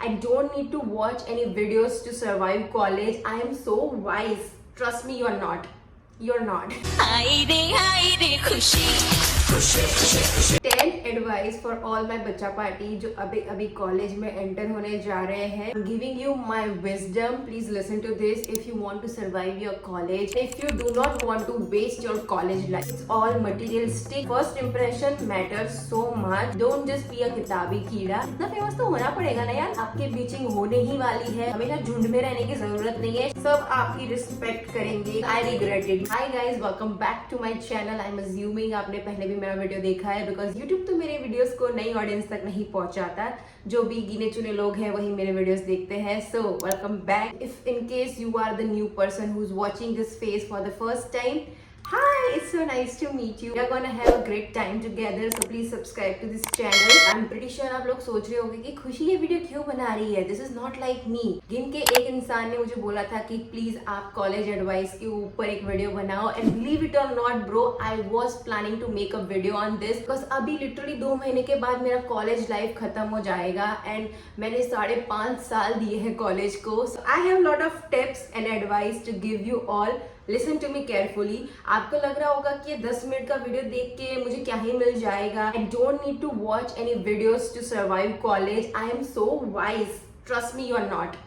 I don't need to watch any videos to survive college. I am so wise. Trust me, you're not. You're not. 10 advice for all my बच्चा party जो अभी अभी college में enter होने जा रहे हैं. Giving you my wisdom. Please listen to this if you want to survive your college. If you do not want to waste your college life. It's all materialistic. First impression matters so much. Don't just be a किताबी कीड़ा. इतना famous तो होना पड़ेगा ना यार. आपकी bitching होने ही वाली है. हमेशा झुंड में रहने की जरूरत नहीं है. सब आपकी रिस्पेक्ट करेंगे. I regret it. Hi guys, welcome back to my channel. I am assuming आपने पहले भी मेरा वीडियो देखा है बिकॉज यूट्यूब तो मेरे वीडियोस को नई ऑडियंस तक नहीं पहुंचाता. जो भी गिने चुने लोग हैं वही मेरे वीडियोस देखते हैं. So welcome back. If in case you are the new person who is watching this face for the first time, hi, it's so nice to meet you. We're gonna have a great time together, so please subscribe to this channel. I'm pretty sure आप लोग सोच रहे होंगे कि खुशी ये video क्यों बना रही है. This is not like me. गिन के एक इंसान ने मुझे बोला था कि प्लीज आप कॉलेज एडवाइस के ऊपर एक वीडियो बनाओ. And believe it or not bro, I was planning to make a video on this because अभी लिटरली 2 महीने के बाद मेरा कॉलेज लाइफ खत्म हो जाएगा. एंड मैंने 5.5 साल दिए हैं कॉलेज को. So I have lot of tips and advice to give you all. Listen to me carefully. आपको लग रहा होगा कि ये 10 मिनट का वीडियो देख के मुझे क्या ही मिल जाएगा. I don't need to watch any videos to survive college. I am so wise. Trust me, you are not.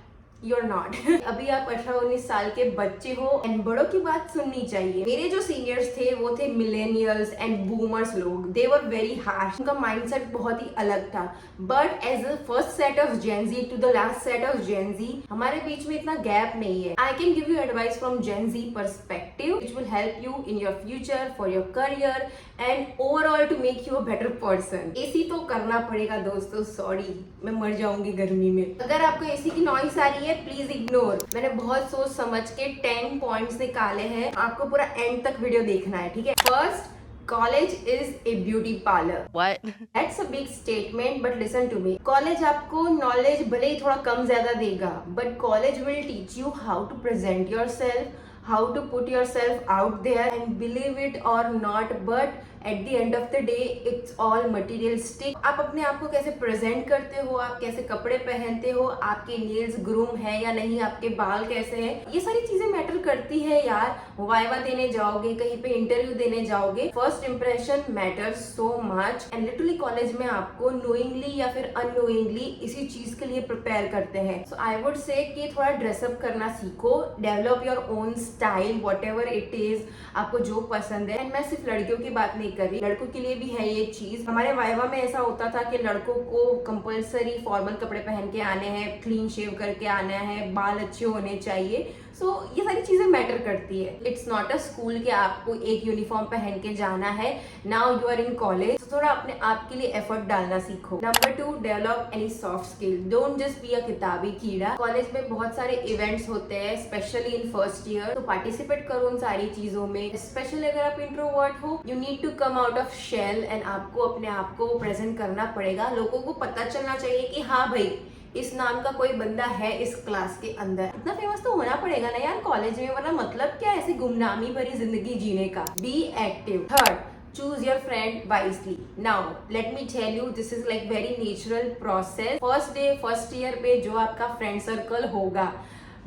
You're not. अभी आप 18-19 साल के बच्चे हो एंड बड़ों की बात सुननी चाहिए. मेरे जो सीनियर्स थे वो थे मिलेनियल्स एंड बूमर्स लोग. They were very harsh. उनका माइंडसेट बहुत ही अलग था. But as a first set of Gen Z to the last set of Gen Z, हमारे बीच में इतना गैप नहीं है. I can give you advice from Gen Z perspective which will help you in your future, for your career and overall to make you a better person. AC तो करना पड़ेगा दोस्तों. सॉरी, मैं मर जाऊंगी गर्मी में. अगर आपको एसी की नॉइस आ रही है प्लीज इग्नोर. मैंने बहुत सोच समझ के 10 पॉइंट्स निकाले हैं. आपको पूरा एंड तक वीडियो देखना है, ठीक है. First, college is a beauty parlour. What? That's a big statement, but listen to me. College आपको नॉलेज भले ही थोड़ा कम ज्यादा देगा, but college will teach you how to present your self, how to put yourself out there, and believe it or not, but at the end of the day it's all materialistic. आप अपने आप को कैसे present करते हो, आप कैसे कपड़े पहनते हो, आपके नेल्स ग्रूम है या नहीं, आपके बाल कैसे हैं, ये सारी चीजें मैटर करती है यार. वाइवा देने जाओगे, कहीं पे इंटरव्यू देने जाओगे, first impression matters so much. And literally college में आपको नोइंगली या फिर अननोइंगली इसी चीज के लिए प्रिपेयर करते हैं. सो आई वुड से कि थोड़ा ड्रेसअप करना सीखो. Develop your own style, what ever it is, आपको जो पसंद है. एंड मैं सिर्फ लड़कियों की बात नहीं कर रही, लड़कों के लिए भी है ये चीज. हमारे वाइवा में ऐसा होता था कि लड़कों को कंपलसरी फॉर्मल कपड़े पहन के आने हैं, क्लीन शेव करके आना है, बाल अच्छे होने चाहिए. सो ये सारी चीजें मैटर करती है. इट्स नॉट अ स्कूल कि आपको एक यूनिफॉर्म पहन के जाना है. Now you are in college, तो थोड़ा अपने आप के लिए एफर्ट डालना सीखो. Number 2, develop any soft skill. Don't just be a किताबी कीड़ा. कॉलेज में बहुत सारे इवेंट्स होते हैं, स्पेशली इन फर्स्ट ईयर, तो पार्टिसिपेट करो उन सारी चीजों में. स्पेशली अगर आप इंट्रोवर्ट हो, you need to come out of shell and आपको अपने आप को प्रेजेंट करना पड़ेगा. लोगों को पता चलना चाहिए कि हाँ भाई, इस नाम का कोई बंदा है इस क्लास के अंदर. इतना फेमस तो होना पड़ेगा ना यार कॉलेज में, वरना मतलब क्या ऐसी गुमनामी भरी जिंदगी जीने का. Be active. Third, choose your friend wisely. Now let me tell you, this is like very natural process. First day first year पे जो आपका फ्रेंड सर्कल होगा,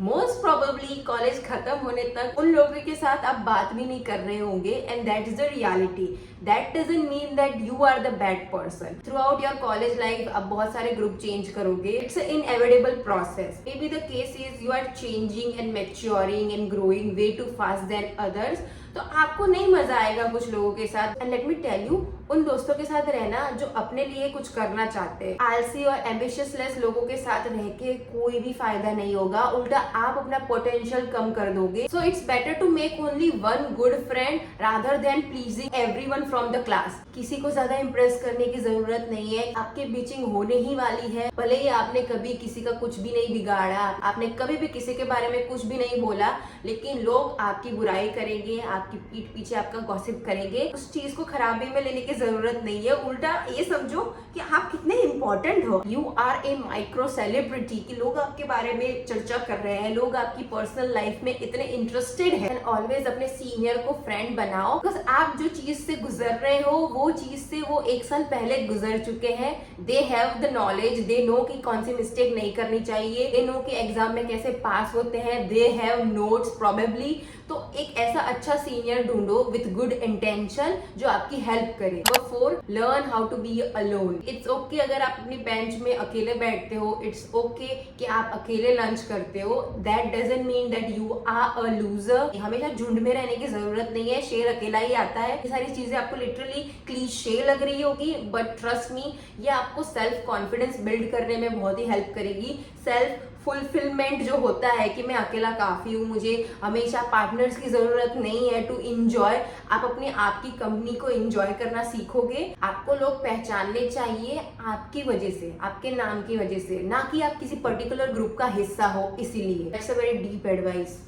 मोस्ट प्रोबेबली कॉलेज खत्म होने तक उन लोगों के साथ आप बात भी नहीं कर रहे होंगे. And that is the reality. That doesn't mean that you are the bad person. Throughout your college life आप बहुत सारे ग्रुप चेंज करोगे. It's a inevitable process. Maybe the case is you are changing and maturing and growing way too fast than others. तो आपको नहीं मजा आएगा कुछ लोगों के साथ. And let me tell you, उन दोस्तों के साथ रहना जो अपने लिए कुछ करना चाहते हैं. आलसी और एम्बिशियसलेस लोगों के साथ रह के कोई भी फायदा नहीं होगा, उल्टा आप अपना पोटेंशियल कम कर दोगे. So it's better to make only one good friend rather than pleasing everyone from the class. किसी को ज्यादा इम्प्रेस करने की जरूरत नहीं है. आपकी बीचिंग होने ही वाली है. भले ही आपने कभी किसी का कुछ भी नहीं बिगाड़ा, आपने कभी भी किसी के बारे में कुछ भी नहीं बोला, लेकिन लोग आपकी बुराई करेंगे, आपकी पीठ पीछे आपका गॉसिप करेंगे. उस चीज को खराबी में लेने की जरूरत नहीं है, उल्टा ये समझो कि आप कितने इंपॉर्टेंट हो। You are a micro celebrity, कि लोग आपके बारे में चर्चा कर रहे हैं, लोग आपकी पर्सनल लाइफ में इतने इंटरेस्टेड हैं। एंड ऑलवेज अपने सीनियर को फ्रेंड बनाओ, बिकॉज आप जो चीज से गुजर रहे हो वो चीज से वो 1 साल पहले गुजर चुके हैं। They have the knowledge, they know कि कौन सी मिस्टेक नहीं करनी चाहिए, दे नो कि एग्जाम में कैसे पास होते हैं, दे हैव नोट्स प्रोबेबली। तो एक ऐसा अच्छा सीनियर ढूंढो विथ गुड इंटेंशन जो आपकी हेल्प करे। Number 4, learn how to be alone. It's okay अगर आप अपनी बेंच में अकेले बैठते हो, इट्स ओके कि आप अकेले लंच करते हो, that doesn't mean that you are a loser. हमेशा झुंड में रहने की जरूरत नहीं है, शेर अकेला ही आता है। ये सारी चीजें आपको लिटरली क्लीशे लग रही होगी, बट ट्रस्ट मी, ये आपको सेल्फ कॉन्फिडेंस बिल्ड करने में बहुत ही हेल्प करेगी। सेल्फ फुलफिलमेंट जो होता है कि मैं अकेला काफी हूँ, मुझे हमेशा पार्टनर्स की जरूरत नहीं है टू इंजॉय, आप अपने आप की कंपनी को इंजॉय करना सीखोगे। आपको लोग पहचानने चाहिए आपकी वजह से, आपके नाम की वजह से, ना कि आप किसी पर्टिकुलर ग्रुप का हिस्सा हो इसीलिए। That's a very deep advice.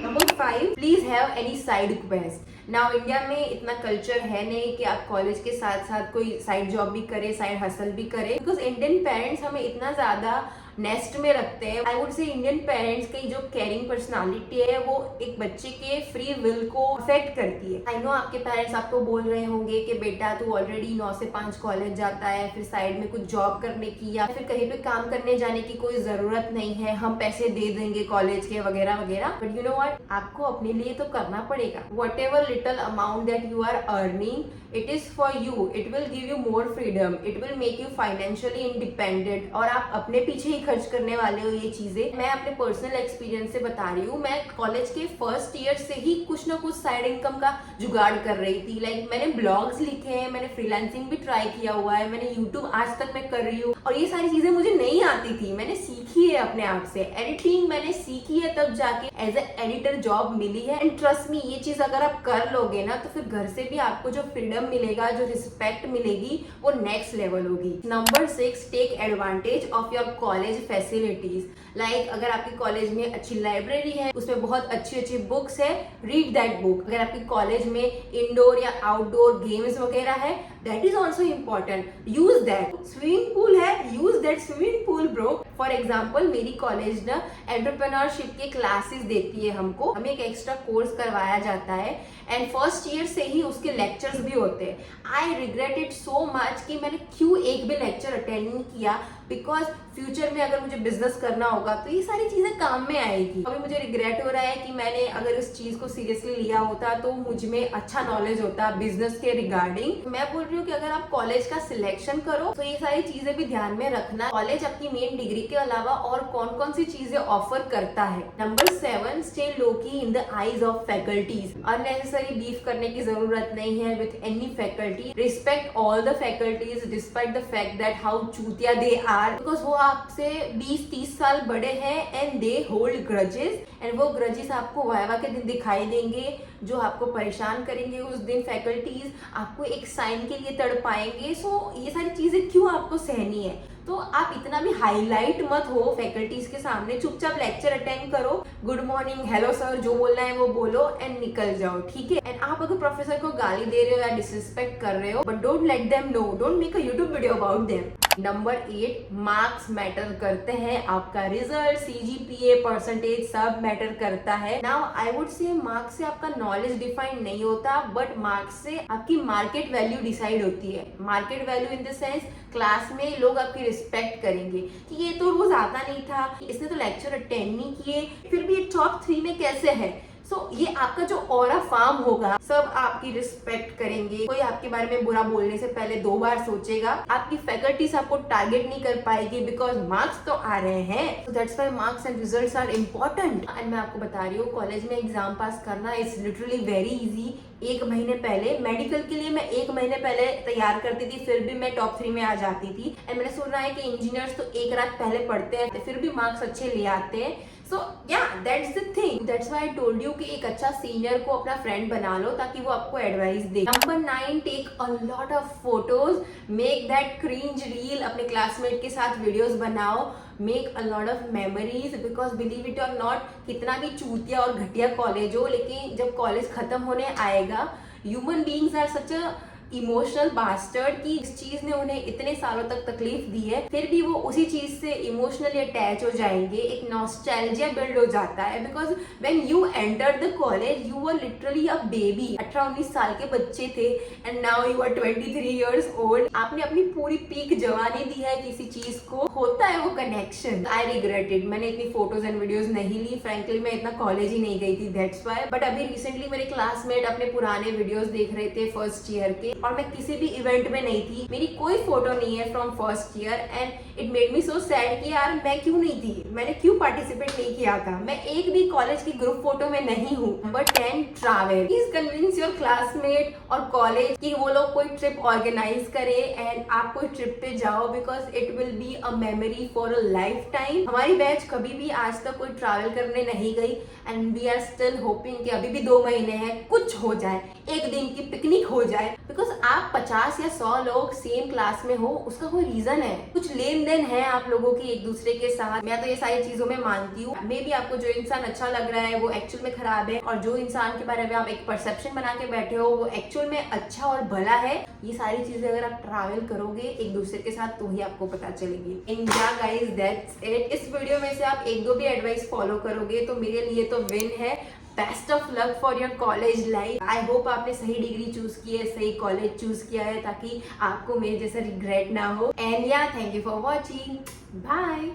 Number 5, please have any side quest. Now India में इतना कल्चर है नहीं कि आप कॉलेज के साथ साथ कोई साइड जॉब भी करे, साइड हसल भी करे, बिकॉज इंडियन पेरेंट्स हमें इतना ज्यादा नेस्ट में रखते हैं। आई वुड से इंडियन पेरेंट्स की जो केयरिंग पर्सनालिटी है वो एक बच्चे के फ्री विल को अफेक्ट करती है। आई नो आपके पेरेंट्स आपको बोल रहे होंगे कि बेटा तू ऑलरेडी 9 से 5 कॉलेज जाता है, फिर साइड में कुछ जॉब करने की या फिर कहीं पे काम करने जाने की कोई जरूरत नहीं है, हम पैसे दे देंगे कॉलेज के वगैरह वगैरह। बट यू नो व्हाट, आपको अपने लिए तो करना पड़ेगा। Whatever little amount that you are earning, it is for you, it will give you more freedom, it will make you financially independent, और आप अपने पीछे ही खर्च करने वाले हो ये चीजें। मैं अपने पर्सनल एक्सपीरियंस से बता रही हूँ, मैं कॉलेज के फर्स्ट ईयर से ही कुछ ना कुछ साइड इनकम का जुगाड़ कर रही थी। लाइक मैंने ब्लॉग्स लिखे हैं, मैंने फ्रीलांसिंग भी ट्राई किया हुआ है, मैंने यूट्यूब आज तक मैं कर रही हूँ, और ये सारी चीजें मुझे नहीं आती थी, मैंने सीखी है अपने आप से। एडिटिंग मैंने सीखी है, तब जाके एज ए एडिटर जॉब मिली है। एंड ट्रस्ट मी, ये चीज अगर आप कर लोगे ना तो फिर घर से भी आपको जो फ्रीडम मिलेगा, जो रिस्पेक्ट मिलेगी, वो नेक्स्ट लेवल होगी। Number 6, take advantage of your college facilities. Like अगर आपके कॉलेज में अच्छी लाइब्रेरी है, उसमें बहुत अच्छी अच्छी बुक्स है, रीड दैट बुक। अगर आपके कॉलेज में इंडोर या आउटडोर गेम्स वगैरह है, that is also important, use that. Swimming pool है, use that swimming pool bro. For example मेरी कॉलेज ना एंटरप्रेन्योरशिप के क्लासेस देती है हमको, हमें एक एक्स्ट्रा कोर्स करवाया जाता है, एंड फर्स्ट ईयर से ही उसके लेक्चर्स भी होते हैं। आई रिग्रेट इट सो मच कि मैंने क्यों एक भी लेक्चर अटेंड नहीं किया, बिकॉज फ्यूचर में अगर मुझे बिजनेस करना होगा तो ये सारी चीजें काम में आएगी। अभी मुझे रिग्रेट हो रहा है कि मैंने अगर इस चीज को सीरियसली लिया होता तो मुझ में अच्छा नॉलेज होता बिजनेस के रिगार्डिंग। मैं बोल रही हूँ कि अगर आप कॉलेज का सिलेक्शन करो तो ये सारी चीजें भी ध्यान में रखना, कॉलेज अपनी मेन डिग्री के अलावा और कौन कौन सी चीजें ऑफर करता है। Number 7, stay Loki in the eyes of faculties. Unnecessary beef करने की जरूरत नहीं है with any faculty. Respect all the faculties despite the fact that how चूतिया दे आर, बिकॉज वो आपसे 20-30 साल बड़े हैं and they hold grudges, and वो ग्रजेस आपको वाइवा के दिन दिखाई देंगे जो आपको परेशान करेंगे। उस दिन फैकल्टीज आपको एक साइन के लिए तड़पाएंगे। सो ये सारी चीजें क्यों आपको सहनी है? तो आप इतना भी हाईलाइट मत हो फैकल्टीज के सामने, चुपचाप लेक्चर अटेंड करो, गुड मॉर्निंग, हेलो सर, जो बोलना है वो बोलो एंड निकल जाओ, ठीक है। एंड आप अगर प्रोफेसर को गाली दे रहे हो या डिसरिस्पेक्ट कर रहे हो, but don't let them know, don't make a YouTube video about them. Number 8, marks matter करते हैं, आपका रिजल्ट, CGPA, परसेंटेज सब मैटर करता है। Now I would say marks से आपका नॉलेज डिफाइन नहीं होता, बट मार्क्स से आपकी मार्केट वैल्यू डिसाइड होती है। Market value in the sense class में लोग आपकी रिस्पेक्ट करेंगे कि ये तो रोज आता नहीं था, इसने तो लेक्चर अटेंड नहीं किए, फिर भी ये टॉप 3 में कैसे है। सो ये आपका जो ऑरा फार्म होगा, सब आपकी रिस्पेक्ट करेंगे, कोई आपके बारे में बुरा बोलने से पहले 2 बार सोचेगा। आपकी फैकल्टीज आपको टारगेट नहीं कर पाएगी बिकॉज मार्क्स तो आ रहे हैं। That's why marks and results are important. And मैं आपको बता रही हूँ, कॉलेज में एग्जाम पास करना इज लिटरली वेरी इजी। 1 महीने पहले मेडिकल के लिए मैं 1 महीने पहले तैयार करती थी, फिर भी मैं टॉप 3 में आ जाती थी। एंड मैंने सुना है कि इंजीनियर्स तो 1 रात पहले पढ़ते हैं, फिर भी मार्क्स अच्छे ले आते हैं। सो या that's the thing, that's why I told you कि एक अच्छा सीनियर को अपना फ्रेंड बना लो ताकि वो आपको एडवाइस दे। Number 9, take a lot of photos, make that cringe reel, अपने क्लासमेट के साथ वीडियोस बनाओ, make a lot of memories, because believe it or not, कितना भी चूतिया और घटिया कॉलेज हो, लेकिन जब कॉलेज खत्म होने आएगा, human beings are such a emotional bastard की इस चीज ने उन्हें इतने सालों तक तकलीफ दी है, फिर भी वो उसी चीज से इमोशनली अटैच हो जाएंगे, एक नॉस्टैल्जिया बिल्ड हो जाता है। Because when you enter the college you were literally a baby, 18-19 साल के बच्चे थे and now you are 23 years old. आपने अपनी पूरी पीक जवानी दी है किसी चीज को, होता है वो कनेक्शन। आई रिग्रेट इट, मैंने इतनी फोटोज एंड वीडियोस नहीं ली, फ्रैंकली मैं इतना कॉलेज ही नहीं गई थी, दैट्स व्हाई। बट अभी रिसेंटली मेरे क्लासमेट अपने पुराने वीडियोस देख रहे थे फर्स्ट ईयर के, और मैं किसी भी इवेंट में नहीं थी, मेरी कोई फोटो नहीं है from first year and it made me so sad कि यार मैं क्यों नहीं थी, मैंने क्यों पार्टिसिपेट नहीं किया था। मैं एक भी कॉलेज की ग्रुप फोटो में नहीं हूँ। Number 10, travel. Please convince your classmate और कॉलेज कि वो लोग कोई ट्रिप ऑर्गेनाइज करे एंड आप कोई ट्रिप पे जाओ, because it will be a memory for a life time. हमारी बैच कभी भी आज तक कोई ट्रैवल करने नहीं गई and we are still hoping कि अभी भी 2 महीने हैं, कुछ हो जाए, एक दिन की पिकनिक हो जाए। बिकॉज आप 50 या 100 लोग सेम क्लास में हो, उसका कोई रीजन है, कुछ लेन देन है आप लोगों की एक दूसरे के साथ। मैं तो ये सारी चीजों में मानती हूँ। मे बी आपको जो इंसान अच्छा लग रहा है वो एक्चुअल में खराब है, और जो इंसान के बारे में आप एक परसेप्शन बना के बैठे हो वो एक्चुअल में अच्छा और भला है। ये सारी चीजें अगर आप ट्रैवल करोगे एक दूसरे के साथ तो ही आपको पता चलेगी। इन या गाइस दैट्स इट। इस वीडियो में से आप 1-2 भी एडवाइस फॉलो करोगे तो मेरे लिए तो विन है। Best of luck for your college life. I hope आपने सही डिग्री चूज की है, सही कॉलेज चूज किया है, ताकि आपको मेरे जैसा रिग्रेट ना हो। And yeah thank you for watching, bye.